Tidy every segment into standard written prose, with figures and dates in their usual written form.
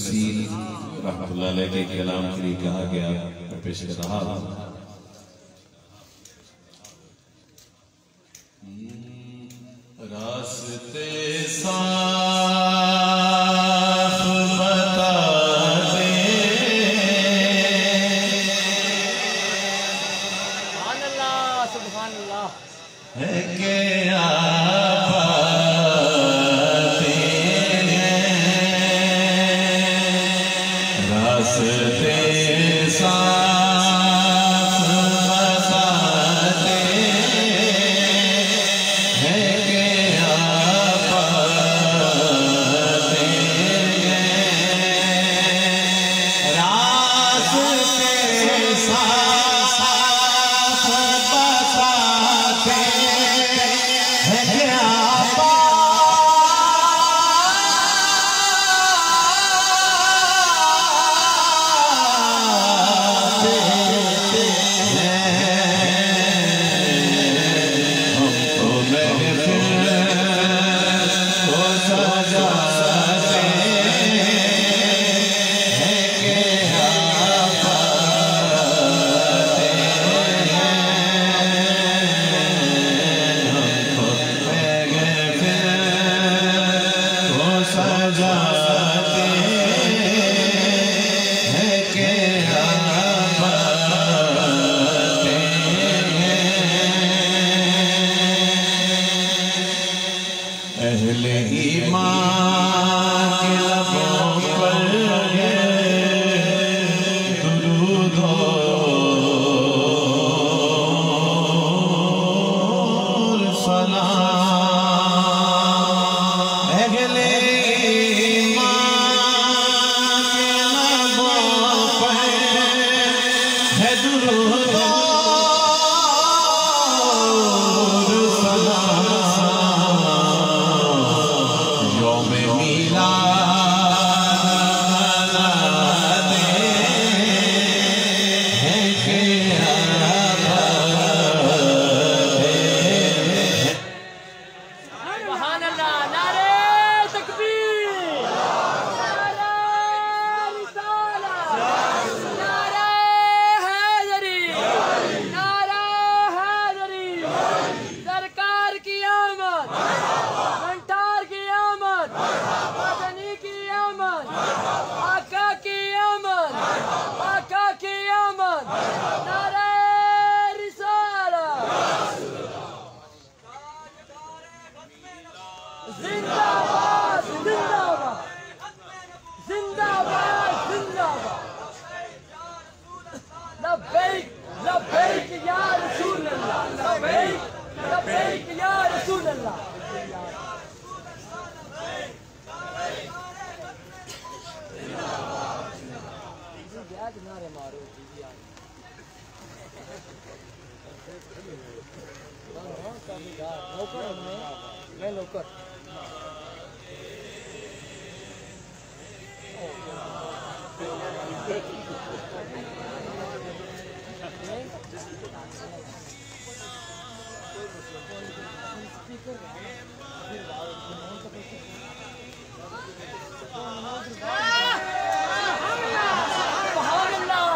نصیر رحمت اللہ علیہ کے کلام کے لیے کہا گیا میں پیش کر رہا ہوں۔ راستے صاف بتا دے، سبحان اللہ سبحان اللہ، ہے کہ آپ آتے ہیں، راستے صاف بتاتے ہیں کہ آپ آتے ہیں، راستے صاف بتاتے ہیں کہ آپ اہل ایمان کے لبوں پر درود و سلام، اہل ایمان کے لبوں پر ہے درود و سلام، یوم میلاد مناتے ہیں کہ آپ آتے ہیں۔ سبحان اللہ، نعرہ تکبیر، نعرہ رسالت، نعرہ حیدری، نعرہ حیدری، سرکار کی آمد، منٹار کی آمد، مدنی کی آمد، آقا کی آمد، آقا کی آمد، نعرہ رسالت، زندہ باد زندہ باد زندہ باد زندہ باد، لبیک لبیک یا رسول اللہ، لبیک لبیک یا رسول اللہ۔ نعرے مارو نوکر میں نوکر سبحان اللہ،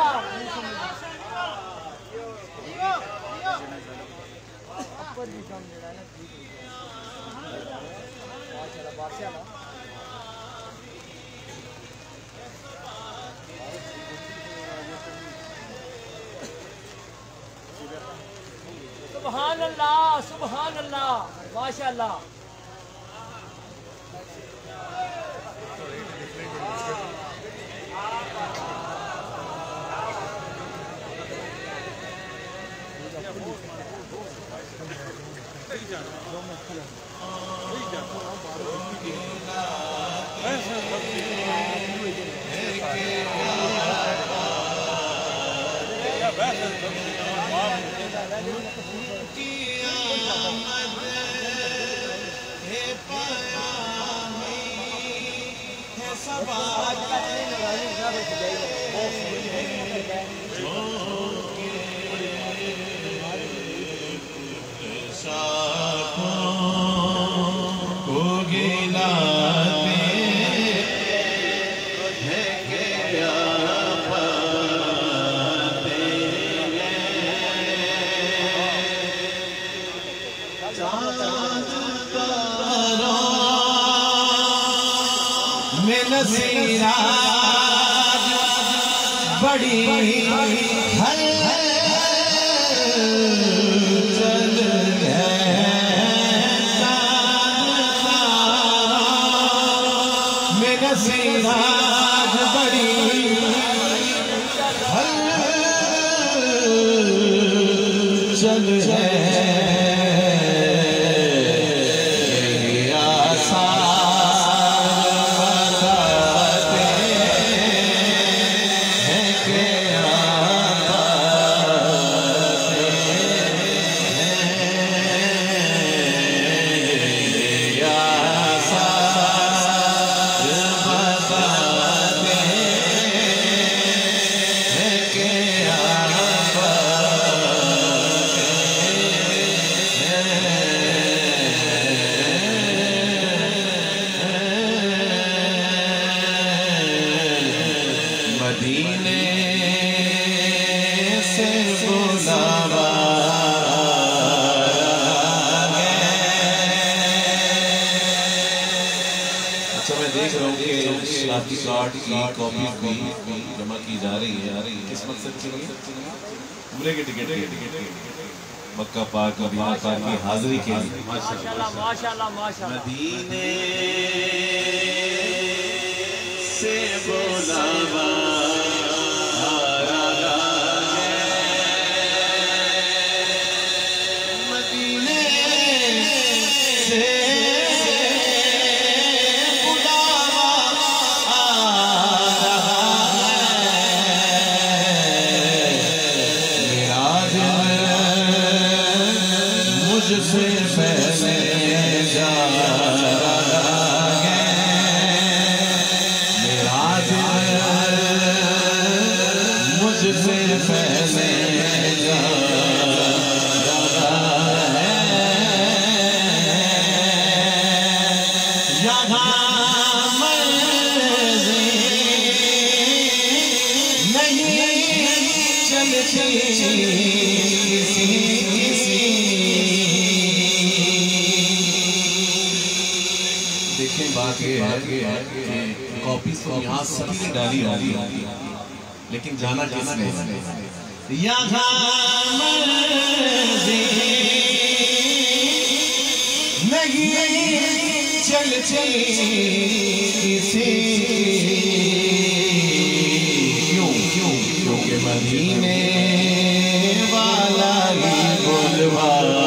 اپر بھی کام دے رہا ہے نا، بادشاہ سبحان اللہ سبحان اللہ، ماشاء اللہ۔ کو گلاتے سیراج بڑی ہل چل ہے میرا سیراج بڑی ہل چل ہے مدینے سے بلاوا اچھا میں دیکھ رہا ہوں کہ شناختی کارڈ کی کاپی جمع کی جا رہی ہے کس مقصد کے لیے؟ عمرے کے ٹکٹ مکہ پاک مدینہ پاک کی حاضری کے لیے ماشاءاللہ ماشاءاللہ ماشاءاللہ مدینے سے بلاوا مدینے سے بلاوا میرا دل مجھ سے پہلے جا دیکھیں بات یہ ہے کہ کاپیز تو یہاں سبھی نے ڈالی ہوگی لیکن جانا کس نے یہاں مرضی نہیں چلتی کسی کیونکہ مدینے والا ہی بلوایا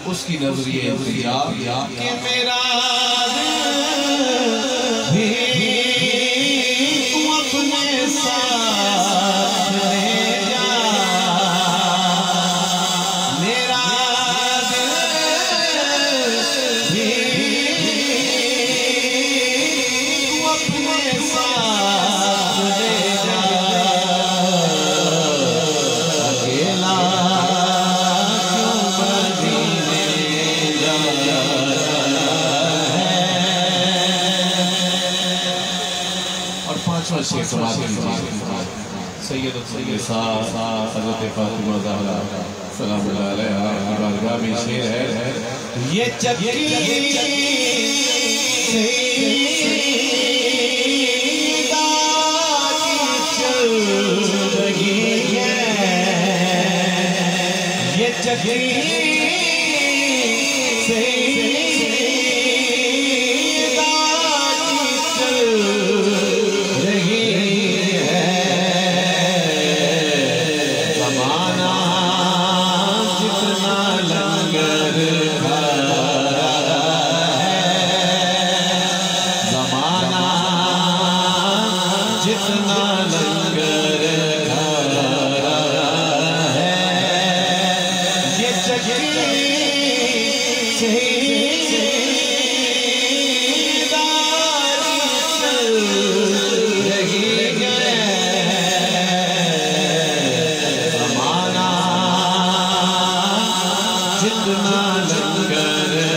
اس کی نظریہ انتجاب کہ میرا بھی تو اپنے ساتھ لے جا میرا بھی تو اپنے ساتھ لے جا اکیلا سید حضرت فاطمہ زہرا سلام اللہ علیہا کی بارگاہ میں شعر ہے یہ چکی سیدہ چل رہی ہے یہ چکی سیدہ چل رہی جتنا لنگر ہے یہ چکی سیدہ چل رہی ہے زمانہ جتنا لنگر ہے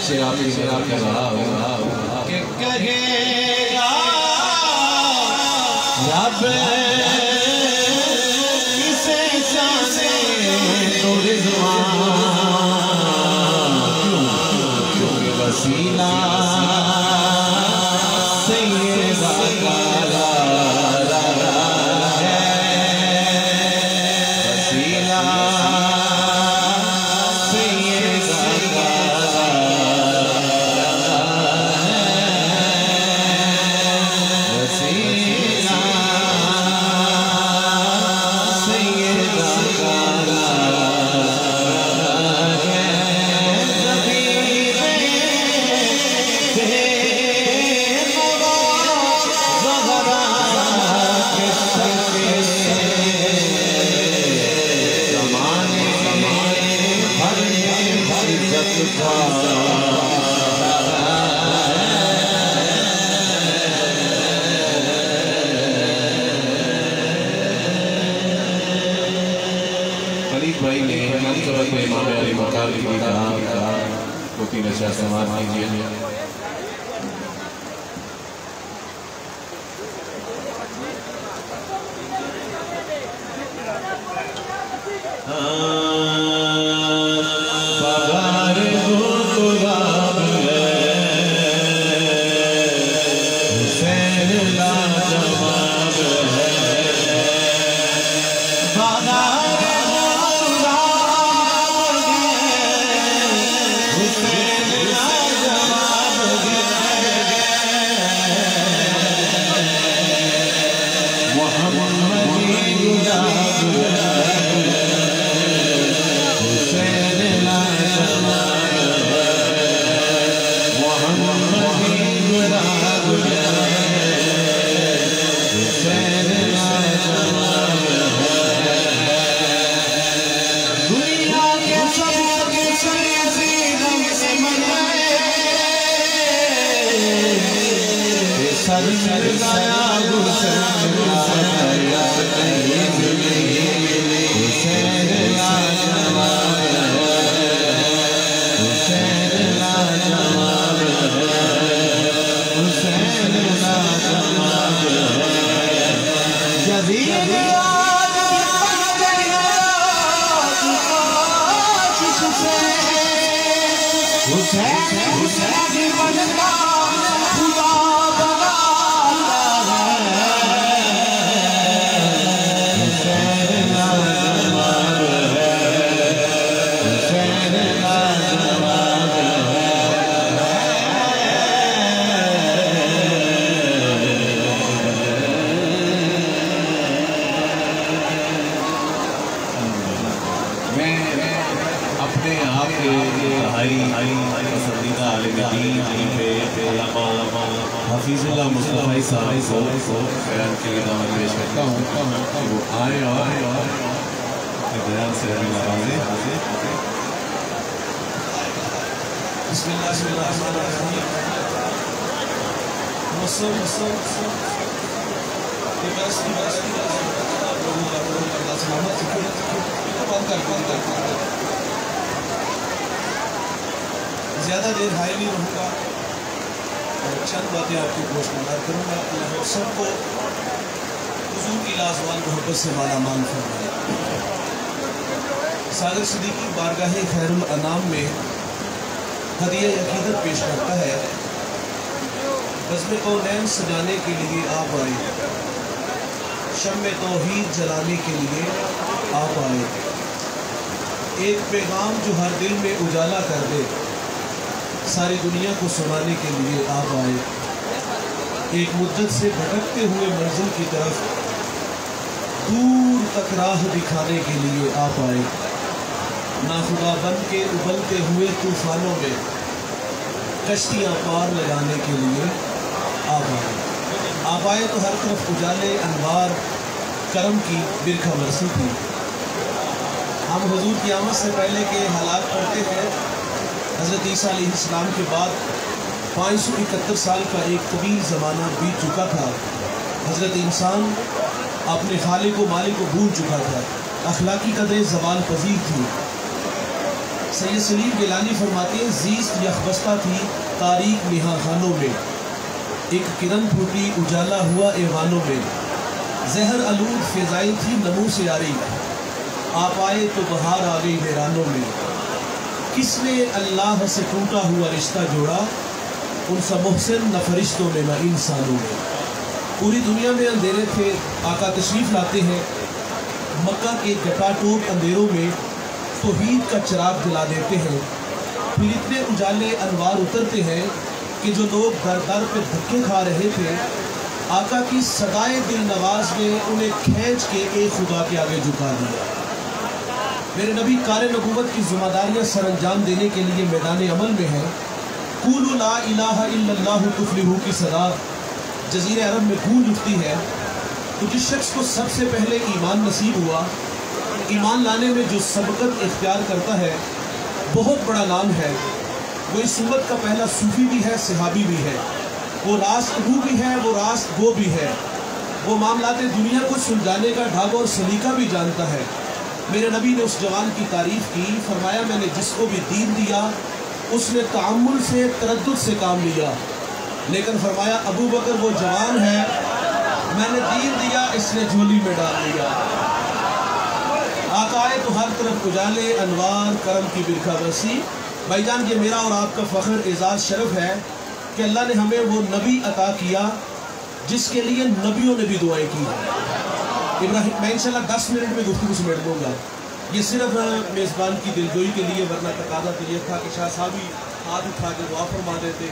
سے آپ کر رہا ہوں کہ کہے گا رب کسے جانے تو رضوان کیونکہ وسیلہ سیدہ کالا ہے وسیلہ بھائی نے منصبت میں امام علی مقام کی کہا وہ تین اشیاء سماعت کیجئے بغار گلاب ہے حسین لاجواب ہے بغار پسندیدہ عالم دین حفیظ اللہ مصطفی صاحب کو بیان کے لیے دعوت پیش کرتا ہوں وہ آئے اور بیان سے ہمیں نوازے بسم اللہ الرحمن الرحیم زیادہ دیر ہائی نہیں رہوں گا اور چند باتیں آپ کی گوش میں کروں گا اللہ سب کو حضور کی لازوال محبت سے مالا مال فرمائے ساگر صدیقی بارگاہ خیر الانام میں ہدیہ عقیدت پیش کرتا ہے بزم کونین سجانے کے لیے آپ آئے شمع توحید جلانے کے لیے آپ آئے ایک پیغام جو ہر دل میں اجالا کر دے ساری دنیا کو سنانے کے لیے آپ آئے ایک مدت سے بھٹکتے ہوئے منزل کی طرف دور تک راہ دکھانے کے لیے آپ آئے ناخدا بن کے ابلتے ہوئے طوفانوں میں کشتیاں پار لگانے کے لیے آپ آئے تو ہر طرف اجالے انوار کرم کی برکھا برسی تھی ہم حضور کی آمد سے پہلے کے حالات پڑھتے ہیں حضرت عیسیٰ علیہ السلام کے بعد 571 سال کا ایک طویل زمانہ بیت چکا تھا حضرت انسان اپنے خالق و مالک کو بھول چکا تھا اخلاقی قدریں زوال پذیر تھی سید سلیم گیلانی فرماتے ہیں زیست یخبستہ تھی تاریک نہا خانوں میں، ایک کرن پھوٹی اجالا ہوا ایوانوں میں، زہر آلود فضائیں تھی نمو سے یاری، آپ آئے تو بہار آ گئی ویرانوں میں، کس نے اللہ سے ٹوٹا ہوا رشتہ جوڑا، ان سا محسن نہ فرشتوں میں نہ انسانوں میں۔ پوری دنیا میں اندھیرے تھے، آقا تشریف لاتے ہیں، مکہ کے گٹا ٹوپ اندھیروں میں توحید کا چراغ جلا دیتے ہیں، پھر اتنے اجالے انوار اترتے ہیں کہ جو لوگ در در پہ دھکے کھا رہے تھے، آقا کی صدائے دل نواز نے انہیں کھینچ کے ایک خدا کے آگے جھکا دیا۔ میرے نبی کار نبوت کی ذمہ داریاں سر انجام دینے کے لیے میدان عمل میں ہیں۔ قولوا لا الہ الا اللہ تفلحوا کی صدا جزیرہ عرب میں گونج اٹھتی ہے، تو جس شخص کو سب سے پہلے ایمان نصیب ہوا، ایمان لانے میں جو سبقت اختیار کرتا ہے، بہت بڑا نام ہے۔ وہ اس امت کا پہلا صوفی بھی ہے، صحابی بھی ہے، وہ راست گو بھی ہے، وہ راست گو بھی ہے، وہ معاملات دنیا کو سلجھانے کا ڈھنگ اور سلیقہ بھی جانتا ہے۔ میرے نبی نے اس جوان کی تعریف کی، فرمایا میں نے جس کو بھی دین دیا اس نے تعامل سے تردد سے کام لیا، لیکن فرمایا ابو بکر وہ جوان ہے، میں نے دین دیا اس نے جھولی میں ڈال دیا۔ آقا آئے تو ہر طرف اجالے انوار کرم کی برکھا برسی۔ بھائی جان یہ میرا اور آپ کا فخر اعزاز شرف ہے کہ اللہ نے ہمیں وہ نبی عطا کیا جس کے لیے نبیوں نے بھی دعائیں کی ہیں۔ میں انشاءاللہ 10 منٹ میں گفتگو سمیٹ دوں گا، یہ صرف میزبان کی دلجوئی کے لیے، ورنہ تقاضا تو یہ تھا کہ شاہ صاحب ہی ہاتھ اٹھا کے دعا فرما دیتے۔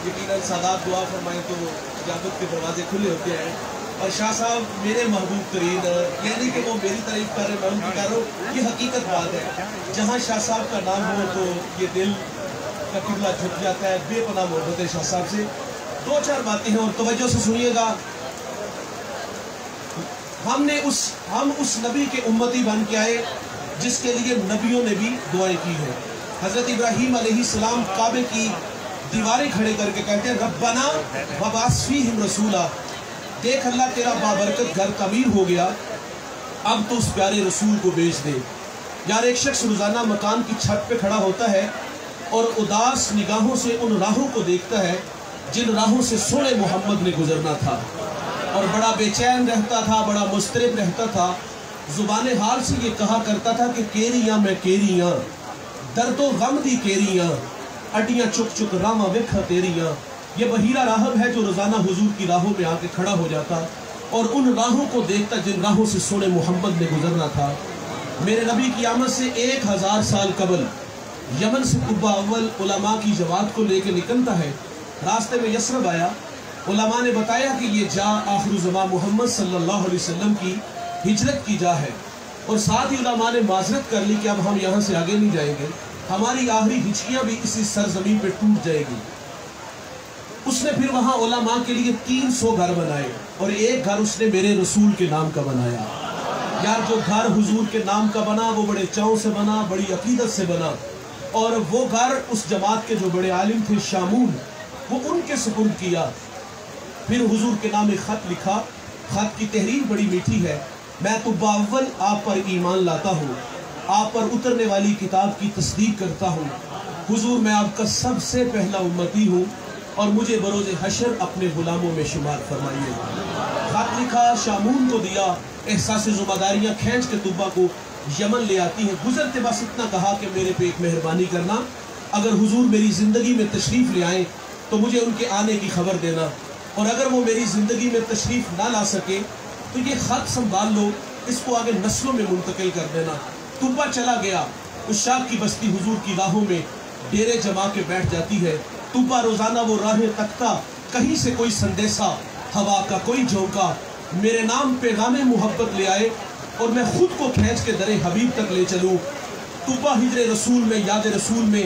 یقیناً سادات دعا فرمائیں تو اجابت کے دروازے کھلے ہوتے ہیں، اور شاہ صاحب میرے محبوب ترین، یعنی کہ وہ میری تعریف کر رہے ہیں، میں ان کی کہہ رہا ہوں، یہ حقیقت بات ہے۔ جہاں شاہ صاحب کا نام ہو تو یہ دل کا قبلہ جھک جاتا ہے، بے پناہ محبت ہے شاہ صاحب سے۔ 2-4 باتیں ہیں اور توجہ سے سنیے گا۔ ہم اس نبی کے امتی بن کے آئے جس کے لیے نبیوں نے بھی دعائیں کی ہیں۔ حضرت ابراہیم علیہ السلام کعبے کی دیواریں کھڑے کر کے کہتے ہیں ربنا وبعث فیہم رسولا، دیکھ اللہ تیرا بابرکت گھر تعمیر ہو گیا، اب تو اس پیارے رسول کو بھیج دے۔ یار ایک شخص روزانہ مکان کی چھت پہ کھڑا ہوتا ہے اور اداس نگاہوں سے ان راہوں کو دیکھتا ہے جن راہوں سے سونے محمد نے گزرنا تھا، اور بڑا بے چین رہتا تھا، بڑا مضطرب رہتا تھا، زبان حال سے یہ کہا کرتا تھا کہ کیریاں میں کیریاں، درد و غم دی کیریاں، اڈیاں چک چک راما وکھا تیریاں۔ یہ بحیرہ راہب ہے جو روزانہ حضور کی راہوں پہ آ کے کھڑا ہو جاتا اور ان راہوں کو دیکھتا جن راہوں سے سونے محمد نے گزرنا تھا۔ میرے نبی کی آمد سے 1000 سال قبل یمن سے قبہ اول علماء کی جماعت کو لے کے نکلتا ہے، راستے میں یثرب آیا، علماء نے بتایا کہ یہ جا آخر الزمان محمد صلی اللہ علیہ وسلم کی ہجرت کی جا ہے، اور ساتھ ہی علماء نے معذرت کر لی کہ اب ہم یہاں سے آگے نہیں جائیں گے، ہماری آخری ہچکیاں بھی اسی سرزمین پہ ٹوٹ جائے گی۔ اس نے پھر وہاں علماء کے لیے 300 گھر بنائے، اور ایک گھر اس نے میرے رسول کے نام کا بنایا۔ یار جو گھر حضور کے نام کا بنا وہ بڑے چاؤں سے بنا، بڑی عقیدت سے بنا، اور وہ گھر اس جماعت کے جو بڑے عالم تھے شامون، وہ ان کے سپرد کیا۔ پھر حضور کے نام ایک خط لکھا، خط کی تحریر بڑی میٹھی ہے، میں تو باول آپ پر ایمان لاتا ہوں، آپ پر اترنے والی کتاب کی تصدیق کرتا ہوں، حضور میں آپ کا سب سے پہلا امتی ہوں، اور مجھے بروز حشر اپنے غلاموں میں شمار فرمائیے۔ خط لکھا، شامون کو دیا، احساس ذمہ داریاں کھینچ کے طبہ کو یمن لے آتی ہیں۔ گزرتے بس اتنا کہا کہ میرے پہ ایک مہربانی کرنا، اگر حضور میری زندگی میں تشریف لے آئیں تو مجھے ان کے آنے کی خبر دینا، اور اگر وہ میری زندگی میں تشریف نہ لا سکے تو یہ خط سنبھال لو، اس کو آگے نسلوں میں منتقل کر دینا۔ طبہ چلا گیا، اس شاخ کی بستی حضور کی راہوں میں ڈیرے جما کے بیٹھ جاتی ہے۔ طبہ روزانہ وہ راہیں تکتا، کہیں سے کوئی سندیسہ، ہوا کا کوئی جھونکا میرے نام پیغام محبت لے آئے اور میں خود کو کھینچ کے در حبیب تک لے چلوں۔ طبہ ہجر رسول میں، یاد رسول میں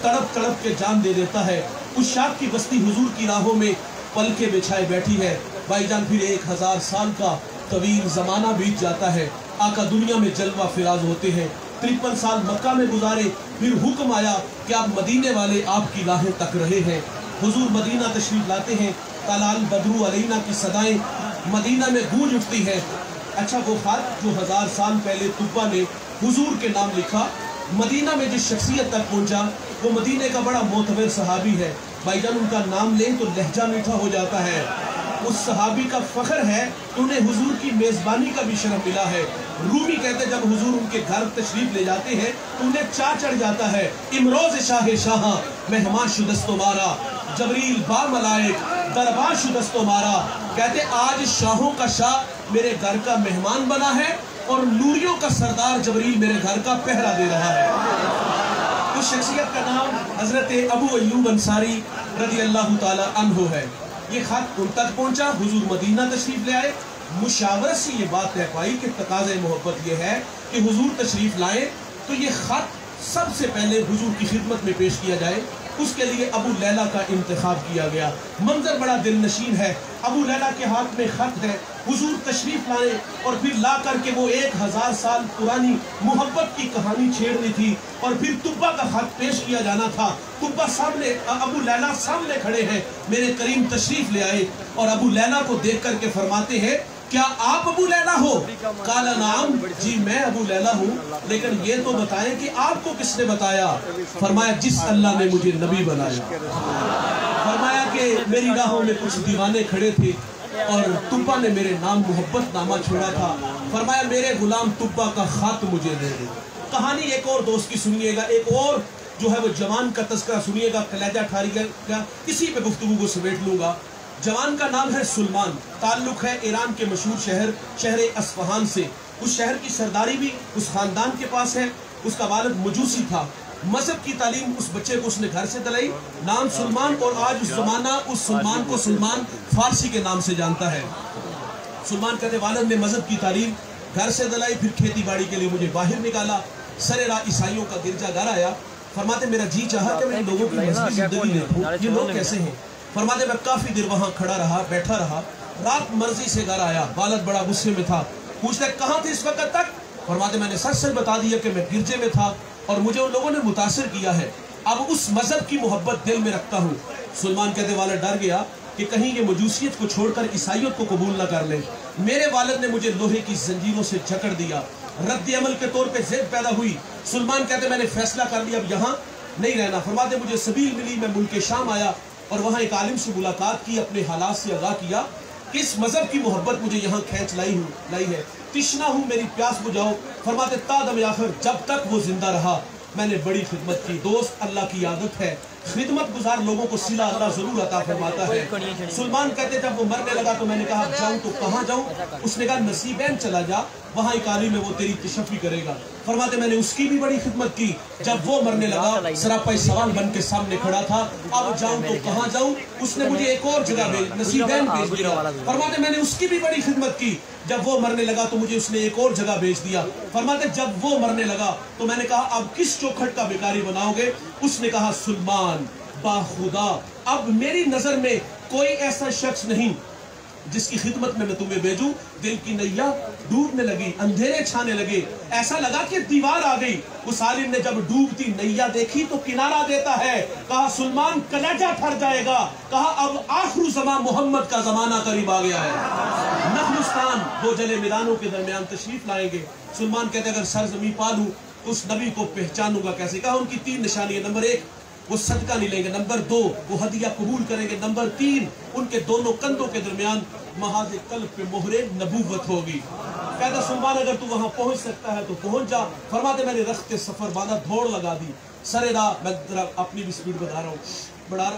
تڑپ تڑپ کے جان دے دیتا ہے۔ اس شاخ کی بستی حضور کی راہوں میں پلکے بچھائے بیٹھی ہے۔ بھائی جان پھر 1000 سال کا طویل زمانہ بیت جاتا ہے، آقا دنیا میں جلوہ فراز ہوتے ہیں، 53 سال مکہ میں گزارے، پھر حکم آیا کہ آپ مدینے والے آپ کی راہیں تک رہے ہیں۔ حضور مدینہ تشریف لاتے ہیں، طلال بدرو علینا کی صدائیں مدینہ میں گونج اٹھتی ہے۔ اچھا وہ خط جو 1000 سال پہلے طبہ نے حضور کے نام لکھا، मदीना में जिस शख्सियत तक पहुंचा वो मदीने का बड़ा मोतबर सहाबी है। भाईजान उनका नाम लें तो लहजा मीठा हो जाता है। उस सहाबी का फख्र है कि उन्हें हुजूर की मेज़बानी का भी शरफ मिला है। रूमी कहते जब हुजूर उनके घर तशरीफ ले जाते हैं तो उन्हें चा चढ़ जाता है। इमरोज शाह शाह मेहमान शुदस्तो मारा, जबरील बा मलाइक दरबार शुदस्तो मारा। कहते आज शाहों का शाह मेरे घर का मेहमान बना है और नूरियों का सरदार जबरील मेरे घर का पहरा दे रहा है। उस शख्सियत का नाम हजरत अबू अय्यूब अंसारी रज़ी अल्लाह ताला अन्हु है। ये खत उन तक पहुंचा, हुजूर मदीना तशरीफ ले आए। मुशावरत से ये बात तय पाई कि तकाज़े मोहब्बत ये है कि हुजूर तशरीफ लाए तो ये खत सबसे पहले हुजूर की खिदमत में पेश किया जाए। उसके लिए अबू लैला का इंतखाब किया गया। मंजर बड़ा दिल नशीन है। अबू लैला के हाथ में खत है, हुजूर तशरीफ लाए और फिर ला करके वो 1000 साल पुरानी मोहब्बत की कहानी छेड़नी थी और फिर तुब्बा का खत पेश किया जाना था। तुब्बा सामने, अबू लैला सामने खड़े हैं, मेरे करीम तशरीफ ले आए और अबू लैला को देख करके फरमाते हैं क्या आप अबू लैला हो? काला नाम, जी मैं अबू लैला हूँ, लेकिन ये तो बताएं कि आपको किसने बताया? फरमाया जिस अल्लाह ने मुझे नबी बनाया। फरमाया कि मेरी राहों में कुछ दीवाने खड़े थे और तुब्बा ने मेरे नाम मोहब्बत नामा छोड़ा था। फरमाया मेरे गुलाम तुब्बा का खत मुझे दे दे। कहानी एक और दोस्त की सुनिएगा, एक और जो है वो जवान का तस्करा सुनिएगा, कलेजा ठारिएगा, इसी पे गुफ्तगू को समेट लूंगा। जवान का नाम है सुलमान, ताल्लुक है ईरान के मशहूर शहर अस्फहान से। उस शहर की सरदारी भी उस खानदान के पास है। उसका वालिद मजूसी था। मजहब की तालीम उस बच्चे को उसने घर से दिलाई। नाम सुलमान, और आज उस जमाना उस सुलमान को सुलमान फारसी के नाम से जानता है। सुलमान कहते वालिद ने मजहब की तालीम घर से दिलाई, फिर खेती बाड़ी के लिए मुझे बाहर निकाला। सरेरा ईसाइयों का गिरजाघर आया। फरमाते मेरा जी चाहा कि मैं इन लोगों की मजहबी जिंदगी देखूं, ये लोग कैसे हैं। फरमाते मैं काफी देर वहां खड़ा रहा, बैठा रहा। रात मर्जी से घर आया, वालिद बड़ा गुस्से में था। पूछते कहाँ थे इस वक्त तक? फरमाते मैंने सच सच बता दिया कि मैं गिरजे में था और मुझे उन लोगों ने मुतासिर किया है। अब उस मजहब की मोहब्बत दिल में रखता हूँ। सुलमान कहते वालिद डर गया कि कहीं ये मजूसियत को छोड़कर ईसाइयत को कबूल न कर ले। मेरे वालिद ने मुझे लोहे की जंजीरों से जकड़ दिया। रद्द अमल के तौर पे जिद पैदा हुई। सुलमान कहते मैंने फैसला कर लिया अब यहाँ नहीं रहना। फरमाते मुझे सबील मिली, मैं मुल्क शाम आया और वहाँ एक आलिम से मुलाकात की, अपने हालात से आगाह किया कि इस मजहब की मोहब्बत मुझे यहाँ खींच लाई है। तिश्ना हूँ, मेरी प्यास बुझाओ। फरमाते तादम आखिर जब तक वो जिंदा रहा मैंने बड़ी खिदमत की। दोस्त अल्लाह की आदत है, खिदमत गुजार लोगों को सिला अल्लाह जरूर अता फरमाता है। सुलमान कहते जब वो मरने लगा तो मैंने कहा जाऊं तो कहाँ जाऊं? उसने कहा नसीबैन चला जा, वहाँ एक आलिम है वो तेरी तशफ़ी करेगा। फरमाते मैंने उसकी भी बड़ी खिदमत की। जब वो मरने लगा सरापा सवाल बन के सामने खड़ा था, अब जाऊं तो कहाँ जाऊं? उसने मुझे एक और जगह नसीबैन भेज दिया। फरमाते मैंने उसकी भी बड़ी खिदमत की। जब वो मरने लगा तो मुझे उसने एक और जगह भेज दिया। फरमाते जब वो मरने लगा तो मैंने कहा अब किस चौखट का बेकारी बनाओगे? उसने कहा सुलमान बाखुदा अब मेरी नजर में कोई ऐसा शख्स नहीं जिसकी खिदमत में मैं तुम्हें भेजूं। दिल की नैया डूबने लगी, अंधेरे छाने लगे, ऐसा लगा कि दीवार आ गई। उस आलिम ने जब डूबती नैया देखी तो किनारा देता है। कहा सुलमान कलेजा फट जाएगा। कहा अब आखिरी ज़माना मोहम्मद का जमाना करीब आ गया है। नखलुस्तान दो जले मैदानों के दरमियान तशरीफ लाएंगे। सुलमान कहते अगर सरजमी पालू तो उस नबी को पहचानूंगा कैसे? कहा उनकी 3 निशानी। नंबर 1 वो सदका नहीं लेंगे, नंबर 2 वो हदिया कबूल करेंगे, नंबर 3 उनके दोनों कंधों के दरमियान महाज़े कल्ब पे मोहरे नबूवत होगी। कहता सुलमान अगर तू वहां पहुंच सकता है तो पहुंच जा। फरमाते मैंने रखते सफर बांधा, दौड़ लगा दी। सरेरा मैं अपनी भी स्पीड बता रहा हूँ, बढ़ा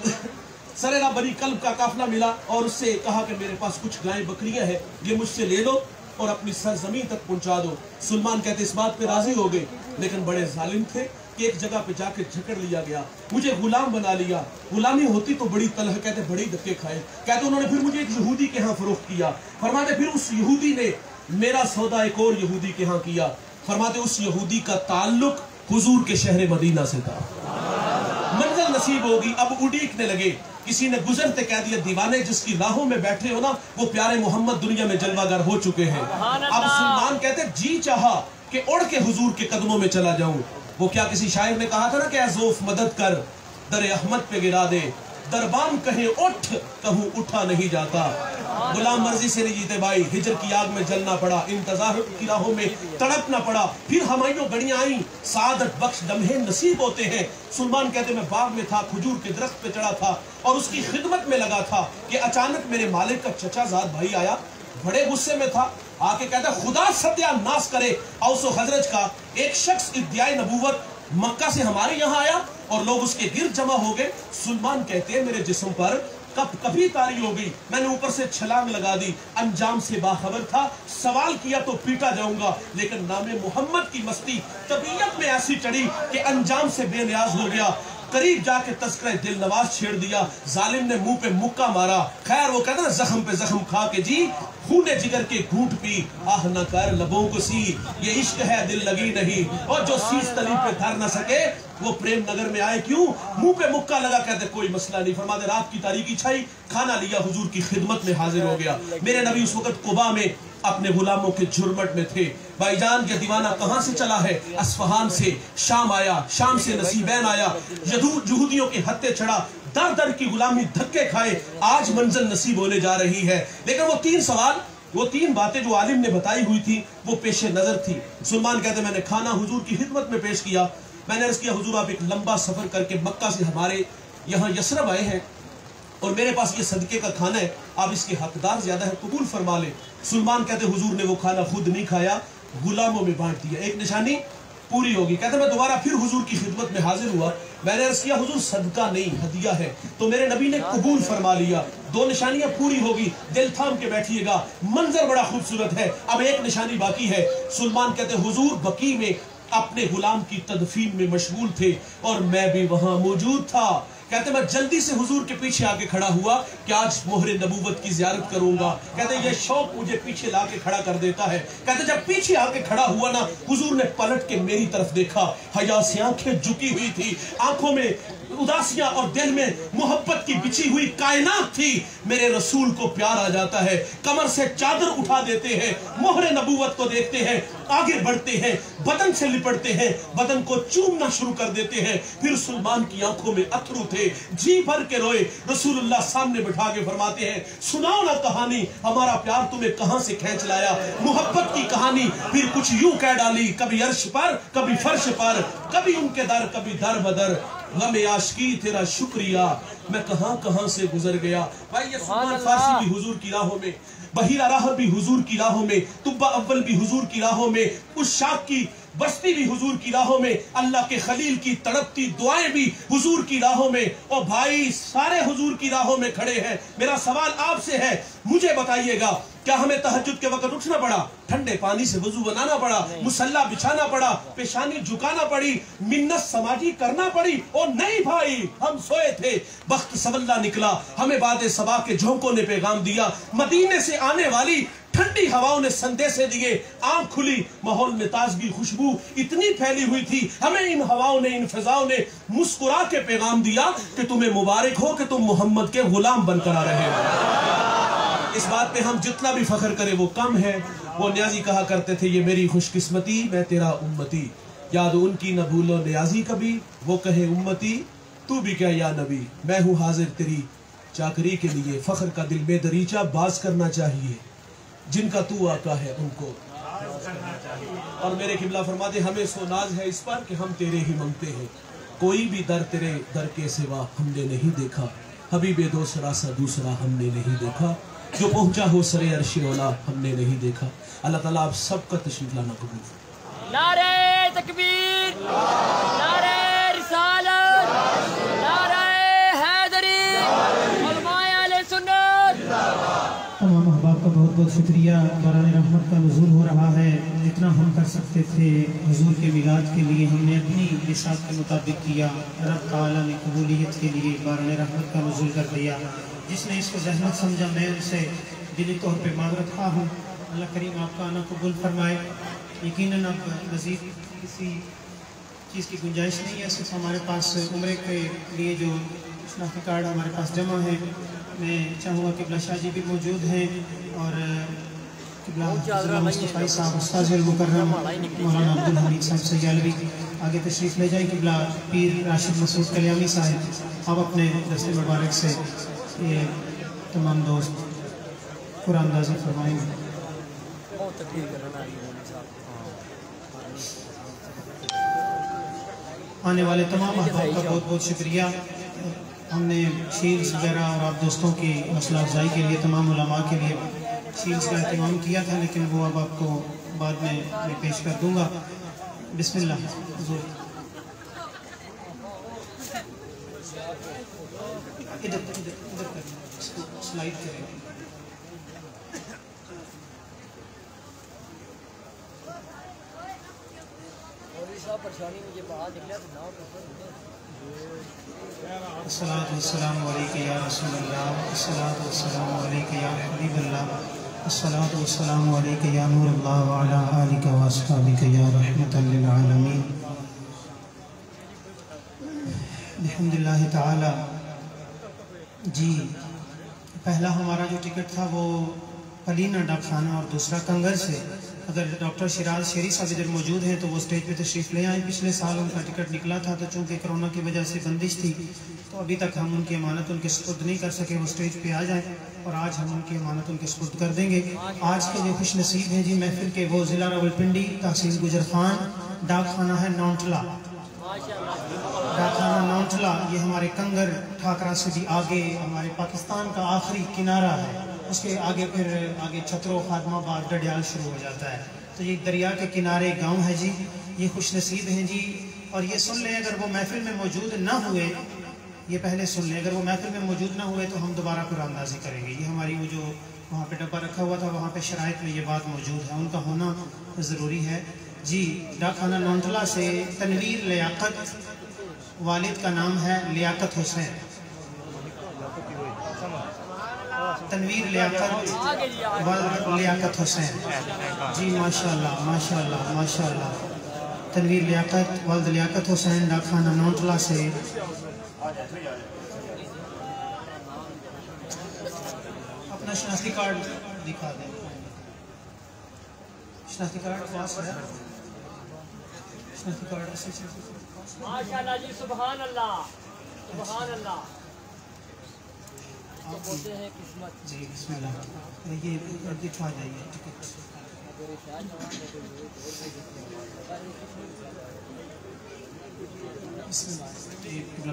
सरेरा बनी कल्ब का काफिला मिला और उससे कहा कि मेरे पास कुछ गायें बकरियां हैं, ये मुझसे ले लो और अपनी सरजमीन तक पहुंचा दो। सुलमान कहते इस बात पे राजी हो गए, लेकिन बड़े जालिम थे कि एक जगह पे जाके जकड़ लिया गया, मुझे गुलाम बना लिया। गुलामी होती तो बड़ी तलह, कहते बड़ी धक्के खाए। कहते उन्होंने फिर मुझे एक यहूदी के यहाँ फरोख्त किया। फरमाते फिर उस यहूदी ने मेरा सौदा एक और यहूदी के यहाँ किया। फरमाते उस यहूदी का ताल्लुक हुजूर के शहर मदीना से था। मंजिल नसीब होगी, अब उड़ीकने लगे। किसी ने गुजरते कह दिया दीवाने जिसकी राहों में बैठे हो ना वो प्यारे मोहम्मद दुनिया में जलवागर हो चुके हैं। अब सुलमान कहते जी चाहा कि उड़ के हुजूर के कदमों में चला जाऊं। वो क्या किसी शायर ने कहा था ना कि ज़ोफ मदद कर दर अहमद पे गिरा दे, दरबान कहे उठ, कहूँ उठा नहीं जाता। गुलाम मर्जी से नहीं जीते भाई, हिजर की आग में जलना पड़ा, इंतजार की राहों में तड़पना पड़ा, फिर हमायूं गड़ियां आई, सादत बख्श लम्हे नसीब होते हैं। सुलेमान कहते मैं बाग में था, खजूर के दरख्त पे चढ़ा था और उसकी खिदमत में लगा था कि अचानक मेरे मालिक का चचाजाद भाई आया, बड़े गुस्से में था, आके कहता खुदा सत्यानाश करे, औसो खजरज का एक शख्स इद्दियाए नबूवत मक्का से हमारे यहाँ आया और लोग उसके गिर्द जमा हो गए। सुलेमान कहते हैं मेरे जिस्म पर कभी तारी हो गई, मैंने ऊपर से छलांग लगा दी, अंजाम से बाखबर था, सवाल किया तो पीटा जाऊंगा, लेकिन नामे मोहम्मद की मस्ती तबीयत में ऐसी चढ़ी कि अंजाम से बेनियाज हो गया। करीब जाके तस्करे दिल नवाज छेड़ दिया, जालिम ने मुंह पे मुक्का मारा। खैर वो कहता ना जख्म पे जख्म खा के जी खूने जिगर के घूंट पी, आह न कर लबों को सी, ये इश्क है दिल लगी नहीं, और जो सीस तली पे धर न सके वो प्रेम नगर में आए क्यों। मुंह पे मुक्का लगा, कहते कोई मसला नहीं, फरमाते रात की तारीकी छाई, खाना लिया, हुजूर की खिदमत में हाजिर हो गया। मेरे नबी उस वक्त कुबा में अपने गुलामों के झुरमट में थे। भाईजान के दीवाना कहां से चला है, अस्फहान से, शाम आया, शाम से नसीबैन आया, यहूदियों के हत्थे चढ़ा, दर दर की गुलामी धक्के खाए, आज मंजिल नसीब होने जा रही है। लेकिन वो तीन सवाल, वो तीन बातें जो आलिम ने बताई हुई थी वो पेशे नजर थी। सुलेमान कहते मैंने खाना हुजूर की खिदमत में पेश किया, मैंने अर्ज किया हुजूर आप एक लंबा सफर करके मक्का से हमारे यहाँ यसरब आए हैं और मेरे पास ये सदके का खाना है, आप इसके हकदार ज्यादा है, कबूल फरमा ले। सुलेमान कहते हुजूर ने वो खाना खुद नहीं खाया, गुलामों में बांट दिया, एक निशानी पूरी होगी। कहते मैं दोबारा फिर हुजूर की खिदमत में हाजिर हुआ, मैंने अर्ज किया हुजूर सदका नहीं हदिया है, तो मेरे नबी ने कबूल फरमा लिया, दो निशानियां पूरी होगी, दिल थाम के बैठिएगा, मंजर बड़ा खूबसूरत है, अब एक निशानी बाकी है। सुलेमान कहते हुजूर बकी में अपने गुलाम की तदफीन में मशगूल थे और मैं भी वहां मौजूद था। कहते मैं जल्दी से हुजूर के पीछे आके खड़ा हुआ कि आज मोहरे नबूवत की ज़ियारत करूंगा। कहते ये शौक मुझे पीछे लाके खड़ा कर देता है। कहते जब पीछे आके खड़ा हुआ ना, हुजूर ने पलट के मेरी तरफ देखा, हया से आंखें झुकी हुई थी, आंखों में उदासियां और दिल में मोहब्बत की बिछी हुई कायनात थी। मेरे रसूल को प्यार आ जाता है, कमर से चादर उठा देते हैं, मोहरे नबूवत को देखते हैं, आगे बढ़ते हैं, बदन से लिपटते हैं, बदन को चूमना शुरू कर देते हैं। फिर सुलेमान की आंखों में अथरू थे, जी भर के रोए। रसूलुल्लाह सामने बिठा के फरमाते हैं सुनाओ ना कहानी, हमारा प्यार तुम्हें कहां से खींच लाया, मोहब्बत की कहानी। फिर कुछ यूं कह डाली, कभी अर्श पर कभी फर्श पर, कभी उनके दर कभी दर बदर, गमे आशिकी तेरा शुक्रिया, मैं कहां कहां से गुजर गया। भाई ये सुलेमान फारसी भी हुजूर की राहों में, बहीरा राह भी हुजूर की राहों में, तुब्बा अव्वल भी हुजूर की राहों में, उस शाख की बस्ती भी हुजूर की राहों में, अल्लाह के खलील की तड़पती दुआएं भी हुजूर की राहों में। और भाई सारे हुजूर की राहों में खड़े हैं। मेरा सवाल आपसे है, मुझे बताइएगा क्या हमें तहज्जुद के वक्त उठना पड़ा, ठंडे पानी से वजू बनाना पड़ा, मुसल्ला बिछाना पड़ा, पेशानी झुकाना पड़ी, मिन्नत समाजी करना पड़ी? और नहीं भाई, हम सोए थे, वक्त सवल्ला निकला, हमें बादे सबा के झोंकों ने पैगाम दिया, मदीने से आने वाली ठंडी हवाओं ने संदेशे दिए, आंख खुली, माहौल में ताजगी खुशबू इतनी फैली हुई थी, हमें इन हवाओं ने, इन फिजाओं ने मुस्कुरा के पैगाम दिया कि तुम्हें मुबारक हो कि तुम मोहम्मद के गुलाम बनकर आ रहे हो। इस बात पे हम जितना भी फख्र करें वो कम है। वो न्याजी कहा करते थे ये मेरी खुशकिस्मती मैं तेरा उम्मती, याद उनकी न भूलो न्याजी कभी, वो कहे उम्मती तू भी क्या या नबी, मैं हूँ हाजिर तेरी चाकरी के लिए, फख्र का दिल में दरीचा बाज करना चाहिए, जिनका तू आका है उनको। और मेरे किबला फरमाते हमें सो नाज है इस पर कि हम तेरे ही मांगते हैं, कोई भी दर तेरे दर के सिवा हमने नहीं देखा, हबीबे दूसरा सा दूसरा हमने नहीं देखा, जो पहुंचा हो सरे अर्श ओला हमने नहीं देखा। अल्लाह ताला आप सबका तशरीफ लाना कबूल फरमाए। नारे तकबीर, नारे रिसालत, नारे हैदरी, उलमाए अहले सुन्नत। तमाम अहबाब का बहुत बहुत शुक्रिया। बरान रहमत का नुज़ूल हो रहा है, जितना हम कर सकते थे हुजूर के मिलाद के लिए हमने अपनी लिसात के मुताबिक किया। रब ताला ने कबूलियत के लिए बरान रहमत का नुज़ूल कर दिया। जिसने इसको जहमत समझा मैं उनसे दिली तौर पर माज़रत खा हूँ। अल्लाह करीम आपका आना कबूल फरमाए। यकीनन अब मज़ीद किसी चीज़ की गुंजाइश नहीं है, सिर्फ हमारे पास उम्रे के लिए जो शनाख्ती कार्ड हमारे पास जमा है, मैं चाहूँगा कि बिला शाह जी भी मौजूद हैं और मुस्तफ़ा साहब उस्ताद मुकर्रम मौलाना अब्दुल हमीद साहब सैयालवी आगे तशरीफ़ ले जाए। किबला पीर राशिद मसूद कल्यामी साहब अब अपने दस्ते मुबारक से ये तमाम दोस्त कुरान अंदाज़ी फरमाएंगे। आने वाले तमाम अहबाब का बहुत बहुत शुक्रिया। हमने शील्ड्स वगैरह और आप दोस्तों की हौसला अफजाई के लिए तमाम उलमा के लिए शील्ड्स का एहतमाम किया था, लेकिन वो अब आपको बाद में मैं पेश कर दूंगा। बिस्मिल्लाह। इधर स्लाइड करें। परेशानी मुझे बाहर निकला तो ना अस्सलातु वस्सलामु अलैका या रसूलल्लाह, अस्सलातु वस्सलामु अलैका या हबीबल्लाह, अस्सलातु वस्सलामु अलैका या नूरल्लाह व अला आलिका व अस्हाबिका या रहमतल लिल आलमीन। अल्हम्दुलिल्लाह ताला। जी, पहला हमारा जो टिकट था वो पलीना डाकखाना और दूसरा कंगर से। अगर डॉक्टर शिराज शेरी साहब इधर मौजूद हैं तो वो स्टेज पे तशरीफ़ ले आए। पिछले साल उनका टिकट निकला था, तो चूँकि कोरोना की वजह से बंदिश थी तो अभी तक हम उनकी अमानत उनके सुपुर्द नहीं कर सके। वो स्टेज पे आ जाएं और आज हम उनकी अमानत उनके सुपुर्द कर देंगे। आज के जो खुश नसीब हैं जी महफिल के, वो ज़िला रावलपिंडी, तहसील गुजर खान, डाकखाना है नौंटला। डाकखाना नौंटला ये हमारे कंगर ठाकरा से भी आगे हमारे पाकिस्तान का आखिरी किनारा है। उसके आगे फिर आगे छतरो खादमाबाद डडियाल शुरू हो जाता है। तो ये दरिया के किनारे गांव है जी। ये खुश नसीब हैं जी। और ये सुन लें, अगर वो महफिल में मौजूद ना हुए, ये पहले सुन लें, अगर वो महफिल में मौजूद ना हुए तो हम दोबारा कुरान अंदाज़ी करेंगे। ये हमारी वो जो वहाँ पे डब्बा रखा हुआ था, वहाँ पे शराइत में ये बात मौजूद है, उनका होना ज़रूरी है जी। डाकखाना नौंटला से तनवीर लियाकत, वालिद का नाम है लियाकत हुसैन। तनवीर लियाकत हुसैन जी, माशाल्लाह माशाल्लाह माशाल्लाह। तनवीर लियाकत वल्द लियाकत हुसैन डाकखाना नौंटला से। अपना शनाख्ती कार्ड दिखा दें। शनाख्ती कार्ड पास है। शनाख्ती कार्ड माशाल्लाह जी, सुभान अल्लाह सुभान अल्लाह। आप बोलते हैं किस्मत जी। बिस्मिल्लाह। ये दिखा जाइए टिकट।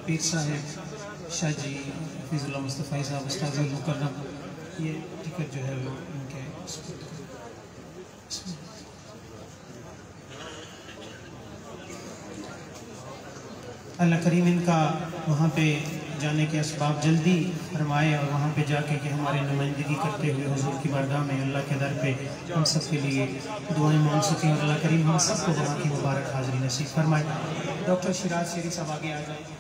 पीर साहब शाह जी हफीजुल्लाह मुस्तफ़ा साहब उस्ताद मुकर्रम, ये टिकट जो है वो उनके। अल्लाह करीम इनका वहाँ पे जाने के असबाब जल्दी फरमाए और वहाँ पे जाके कि हमारी नुमाइंदगी करते हुए हुजूर की बारगाह में अल्लाह के दर पे हम सब के लिए दुआएं मांग सकें और अल्लाह करीम हम सबको वहाँ की मुबारक हाज़िरी नसीब फरमाए। डॉक्टर शिराज शेरी साहब आगे आ जाएंगे।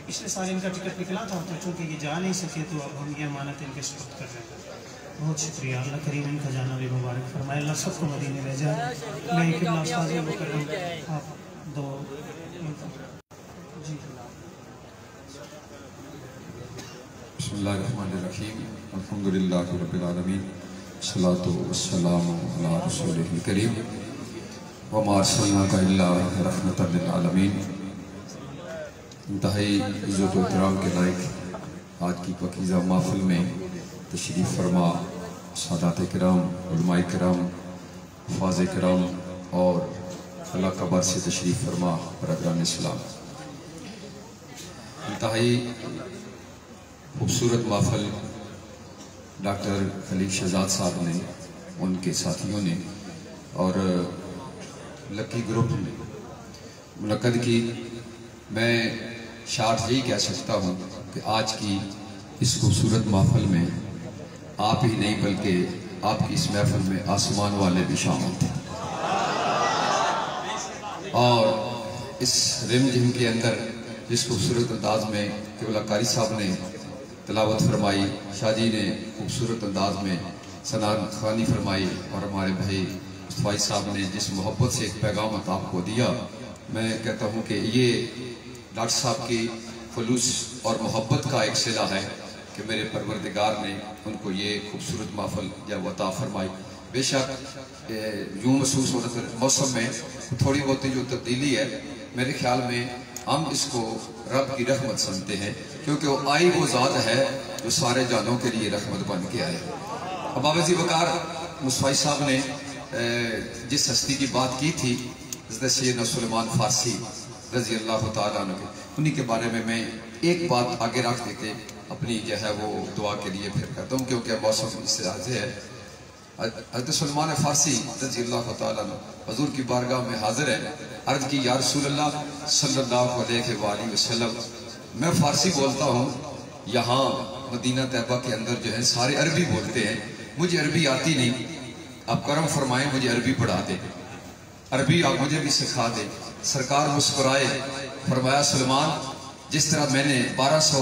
पिछले साल इनका टिकट निकला था, तो चूँकि ये जा नहीं सके तो अब हम ये अमानत इनके सुपुर्द कर रहे हैं। बहुत शुक्रिया। अल्लाह करीम इनका जाना भी मुबारक फरमाए। अल्लाह सबको मदीने ले जाए। मैं किबला उस्ताद मुकर्रम आप दो जी। बिस्मिल्लाहिर्रहमानिर्रहीम, अल्हम्दुलिल्लाहि रब्बिल आलमीन, सलातु वस्सलामु अला रसूलिल करीम, व मा अर्सलनाका इल्ला रहमतल लिल आलमीन। इंतहाई इज़्ज़त व इहतराम के लायक आज की पकीज़ा महफ़िल में तशरीफ़ फरमा सादात किराम, उलमाए किराम, फ़ाज़ किराम और अल्लाह कबर से तशरीफ़ फरमा बरदरान इस्लाम। इंतहाई खूबसूरत महफ़िल डॉक्टर खलील शहजाद साहब ने, उनके साथियों ने और लकी ग्रुप ने मुनक्कद की। मैं शार्ट यही कह सकता हूँ कि आज की इस खूबसूरत महफ़िल में आप ही नहीं बल्कि आपकी इस महफ़िल में आसमान वाले भी शामिल थे। और इस रिमझिम के अंदर जिस खूबसूरत अंदाज में क़िबला कारी साहब ने तिलावत फरमाई, शाह जी ने खूबसूरत अंदाज में सना खानी फरमाई और हमारे भाई मुस्तफा साहब ने जिस मोहब्बत से एक पैगाम आपको दिया, मैं कहता हूँ कि ये डॉक्टर साहब की खुलूस और मोहब्बत का एक सिला है कि मेरे परवरदिगार ने उनको ये खूबसूरत महफल या वता फरमाई। बेशक यूँ महसूस होता है मौसम में थोड़ी बहुत जो तब्दीली है, मेरे ख्याल में हम इसको रब की रहमत समझते हैं, क्योंकि वो आई वो ज़ात है जो सारे जानों के लिए रहमत बन के आए। अब बाबा जी वकार मुस्तफा साहब ने जिस हस्ती की बात की थी, हज़रत सैयदना सुलेमान फ़ारसी रज़ी अल्लाह तआला अन्हु के, उन्हीं के बारे में मैं एक बात आगे रख देके अपनी जो है वो दुआ के लिए फिर करता हूँ, क्योंकि मौसम इससे हाजिर है। हज़रत सुलेमान फ़ारसी रज़ी अल्लाह तआला अन्हु हुज़ूर की बारगाह में हाजिर है। अर्ज़ की या रसूल अल्लाह सल्लल्लाहु अलैहि वसल्लम, मैं फ़ारसी बोलता हूँ, यहाँ मदीना तैयबा के अंदर जो है सारे अरबी बोलते हैं, मुझे अरबी आती नहीं, आप करम फरमाएं मुझे अरबी पढ़ा दे, अरबी आप मुझे भी सिखा दे। सरकार मुस्कुराए, फरमाया सुलेमान, जिस तरह मैंने 1200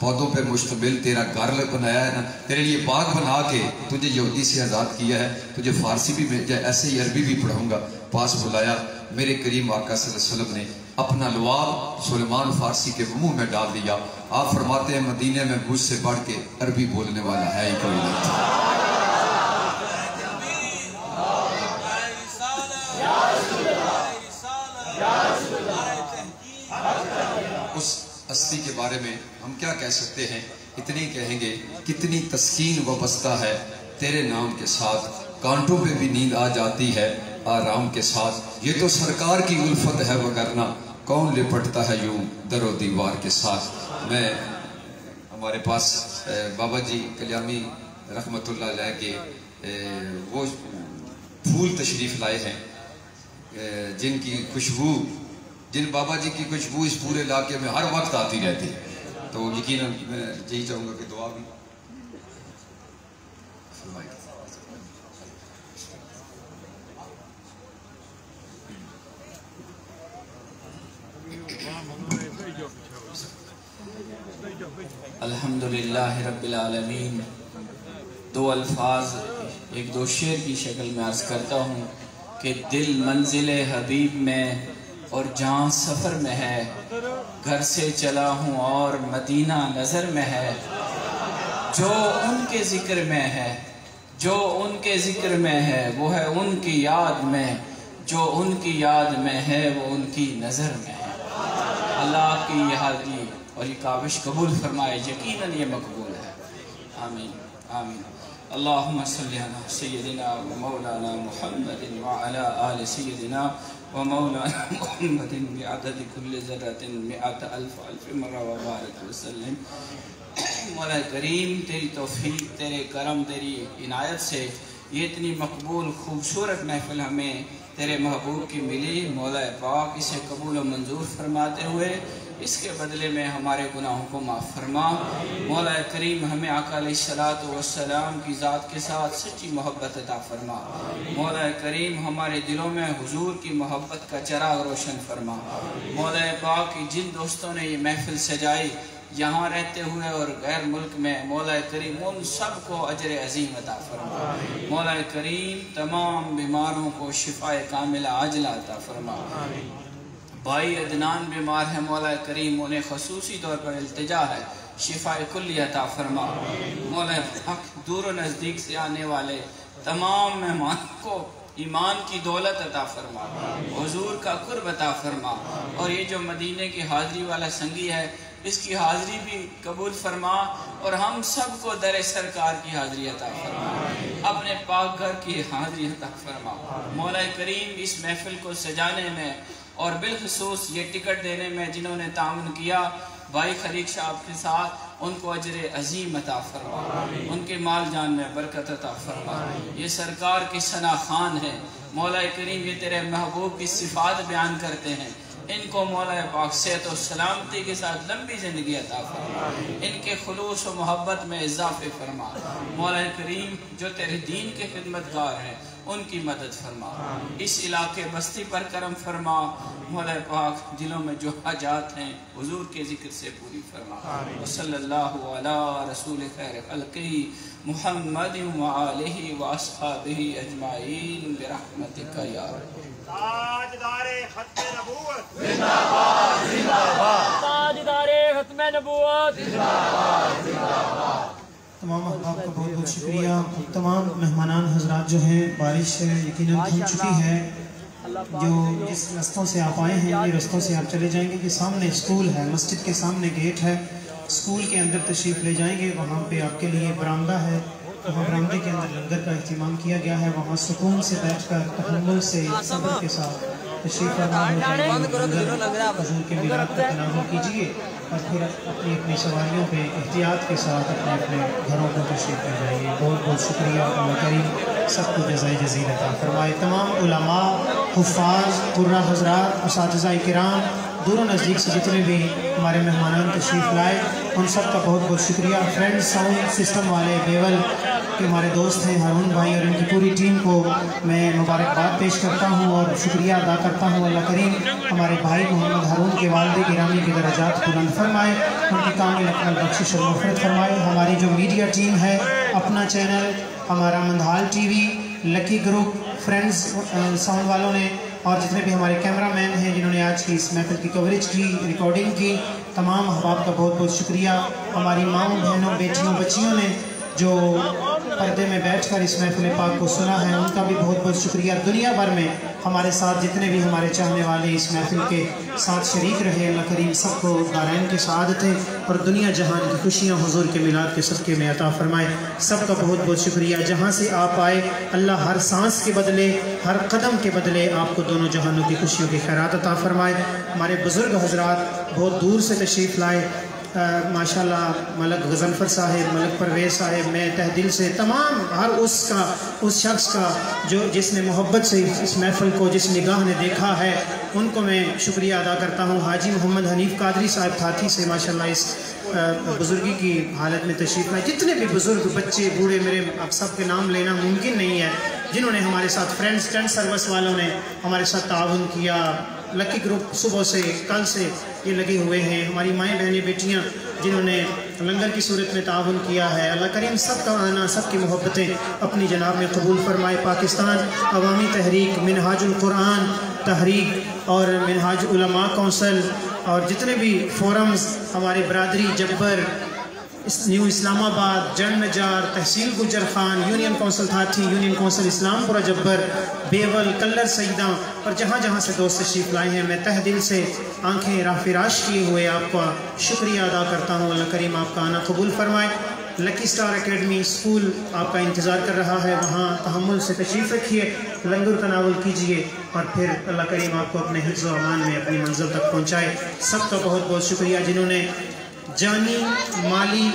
पौधों पे मुश्तमिल तेरा घर बनाया है ना, तेरे लिए बाग बना के तुझे यहूदी से आज़ाद किया है, तुझे फ़ारसी भी मिल जाए, ऐसे ही अरबी भी पढ़ाऊँगा। पास बुलाया, मेरे करीम आका सल्लल्लाहु अलैहि वसल्लम ने अपना लवाब सुलेमान फ़ारसी के मुंह में डाल दिया। आप फरमाते हैं मदीने में मुझसे बढ़ के अरबी बोलने वाला है ही कोई नहीं। उस हस्ती के बारे में हम क्या कह सकते हैं, इतनी कहेंगे कितनी तस्कीन वबस्ता है तेरे नाम के साथ, कांटों पे भी नींद आ जाती है आराम के साथ, ये तो सरकार की उल्फत है वगरना कौन लिपटता है यूं दरो दीवार के साथ। मैं हमारे पास बाबा जी कल्याणी रहमतुल्लाह अलैह के वो फूल तशरीफ़ लाए हैं, जिनकी खुशबू, जिन बाबा जी की खुशबू इस पूरे इलाके में हर वक्त आती रहती है, तो यकीनन मैं यही चाहूँगा कि दुआ भी अल्हम्दुलिल्लाह रब्बिल आलमीन। दो अल्फाज एक दो शेर की शक्ल में अर्ज़ करता हूँ कि दिल मंजिल हबीब में और जान सफ़र में है, घर से चला हूँ और मदीना नज़र में है, जो उनके ज़िक्र में है, जो उनके ज़िक्र में है वो है उनकी याद में, जो उनकी याद में है वो उनकी नज़र में है। अल्लाह की ये हाज़री और ये काबिश कबूल फरमाए, यकीनन ये मकबूल है। आमीन आमीन। अल्लाहुम्मा सल्ली अला सय्यदिना व मौलाना मुहम्मदिन व अला आलि सय्यदिना व मौलाना मुहम्मदिन बिअदद कुल्लि ज़र्रतिन मिअत अल्फ मर्रा व बारिक वसल्लम। मौला करीम तेरी तौफीक, तेरे करम, तेरी इनायत से ये इतनी मकबूल खूबसूरत महफिल हमें तेरे महबूब की मिली। मौला पाक इसे कबूल व मंजूर फरमाते हुए इसके बदले में हमारे गुनाहों को माफ़ फरमा। मौला करीम हमें आका अलैहिस्सलातु वस्सलाम की ज़ात के साथ सच्ची मोहब्बत अता फरमा। मौला करीम हमारे दिलों में हुजूर की मोहब्बत का चिराग रोशन फरमा। मौला पाक जिन दोस्तों ने ये महफिल सजाई यहाँ रहते हुए और गैर मुल्क में, मौला करीम उन सब को अजर अजीम अता फरमा। मौला करीम तमाम बीमारों को शिफाए कामिला आजला अता फरमा। भाई अदनान बीमार है, मौला करीम उन्हें खसूसी तौर पर इल्तिजा है, शिफाए कुल्ली अता फरमा। मौला दूर व नज़दीक से आने वाले तमाम मेहमान को ईमान की दौलत अता फरमा, हुजूर का कुर्ब अता फरमा। और ये जो मदीने की हाज़री वाला संगी है इसकी हाज़री भी कबूल फरमा और हम सब को दर सरकार की हाज़री अता फरमा, अपने पाक घर की हाज़री अता फरमा। मौला करीम इस महफिल को सजाने में और बिलखसूस ये टिकट देने में जिन्होंने ताउन किया, भाई खलीक साहब के साथ, उनको अजर अजीम अता फरमा, उनके माल जान में बरकत अता फरमा। ये सरकार की सना खान है, मौला करीम ये तेरे महबूब की सिफात बयान करते हैं, इनको मौला पाक सेहत और सलामती के साथ लंबी ज़िंदगी अता फरमा, इनके खुलूस और मोहब्बत में इजाफे फरमा। मौला करीम जो तेरे दीन के खिदमतगार हैं ان کی مدد فرما، اس علاقے بستی پر کرم فرما، مولا پاک دلوں میں جو حاجات ہیں حضور کے ذکر سے پوری فرما۔ صلی اللہ علی رسول خیر خلقہ محمد وآلہ واصحابہ اجمعین برحمتک یا رب۔ تاجدار ختم نبوت زندہ باد، تاجدار ختم نبوت زندہ باد، زندہ باد۔ تمام احباب کا بہت بہت شکریہ۔ تمام مہمانان حضرات جو ہیں، بارش یقیناً تھم چکی ہے، جو جس رستوں سے آپ آئے ہیں یہ رستوں سے آپ چلے جائیں گے کہ سامنے اسکول ہے، مسجد کے سامنے گیٹ ہے، اسکول کے اندر تشریف لے جائیں گے، وہاں پہ آپ کے لیے برآمدہ ہے، وہاں برآمدے کے اندر لنگر کا اہتمام کیا گیا ہے، وہاں سکون سے بیٹھ کر تحمل سے صبر کے ساتھ تشریف فرما ہو جائیں گے، لنگر حضور کے میلاد کا تناول کیجیے اور پھر اپنی اپنی سواریوں پہ احتیاط کے ساتھ اپنے اپنے گھروں کو تشریف لے جائیے۔ بہت بہت شکریہ، اللہ کریم سب کو جزائے جزیل عطا فرمائے۔ تمام علماء، حفاظ، قرہ حضرات، اساتذہ کرام، دور و نزدیک سے جتنے بھی ہمارے مہمانان تشریف لائے ان سب کا بہت بہت شکریہ۔ فرینڈ ساؤنڈ سسٹم والے بیول کے ہمارے دوست ہیں ہارون بھائی اور ان کی پوری ٹیم کو میں مبارکباد پیش کرتا ہوں اور شکریہ ادا کرتا ہوں۔ اللہ کریم ہمارے بھائی محمد ہارون کے والد گرامی کے درجات بلند فرمائے، ان کی کامل اکمل بخشش اور مغفرت فرمائے۔ ہماری جو میڈیا ٹیم ہے، اپنا چینل ہمارا مندھال ٹی وی، لکی گروپ، فرینڈز ساؤنڈ والوں نے اور جتنے بھی ہمارے کیمرہ مین ہیں جنہوں نے آج کی اس محفل کی کوریج کی، ریکارڈنگ کی، تمام احباب کا بہت بہت شکریہ۔ ہماری ماؤں، بہنوں، بیٹیوں، بچیوں نے جو پردے میں بیٹھ کر اس محفل پاک کو سنا ہے ان کا بھی بہت بہت شکریہ۔ دنیا بھر میں ہمارے ساتھ جتنے بھی ہمارے چاہنے والے اس محفل کے ساتھ شریک رہے، اللہ کریم سب کو دارین کی سعادتیں اور دنیا جہان کی خوشیاں حضور کے میلاد کے صدقے میں عطا فرمائے۔ سب کا بہت بہت شکریہ۔ جہاں سے آپ آئے اللہ ہر سانس کے بدلے، ہر قدم کے بدلے آپ کو دونوں جہانوں کی خوشیوں کی خیرات عطا فرمائے۔ ہمارے بزرگ حضرات بہت دور سے تشریف لائے، ماشاءاللہ ملک غضنفر صاحب، ملک پرویز صاحب، میں تہ دل سے تمام ہر اس شخص کا جس نے محبت سے اس محفل کو جس نگاہ نے دیکھا ہے ان کو میں شکریہ ادا کرتا ہوں۔ حاجی محمد حنیف قادری صاحب تھاتھی سے ماشاءاللہ اس بزرگی کی حالت میں تشریف لائے۔ جتنے بھی بزرگ، بچے، بوڑھے، میرے اب سب کے نام لینا ممکن نہیں ہے، جنہوں نے ہمارے ساتھ فرینڈز ٹینٹ سروس والوں نے ہمارے ساتھ تعاون کیا، لکی گروپ صبح سے کل سے یہ لگے ہوئے ہیں، ہماری مائیں بہنیں بیٹیاں جنہوں نے لنگر کی صورت میں تعاون کیا ہے، اللہ کریم سب کا آنا، سب کی محبتیں اپنی جناب میں قبول فرمائے۔ پاکستان عوامی تحریک، منہاج القرآن تحریک اور منہاج علماء کونسل اور جتنے بھی فورمز، ہمارے برادری جبر، نیو اسلام آباد، جن نجار، تحصیل Gujar Khan, union council Thathi, union council Islampura Jabbar, be equal, colour سیداں اور جہاں جہاں سے دوست تشریف لائے ہیں، میں تہ دل سے آنکھیں راہ فراش کیے ہوئے آپ کا شکریہ ادا کرتا ہوں۔ اللہ کریم آپ کا آنا قبول فرمائے۔ لکی سٹار اکیڈمی اسکول آپ کا انتظار کر رہا ہے، وہاں تحمل سے تشریف رکھیے، لنگر تناول کیجئے اور پھر اللہ کریم آپ کو اپنے حفظ و امان میں اپنی منزل تک پہنچائے۔ سب کا بہت بہت شکریہ جنہوں نے جانی، مالی،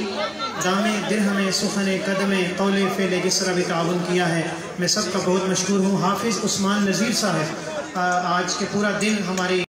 دامے، درہمے، سخنے، قدمے، قولے، فعلے جس طرح بھی تعاون کیا ہے، میں سب کا بہت مشکور ہوں۔ حافظ عثمان نذیر صاحب آج کے پورا دن ہماری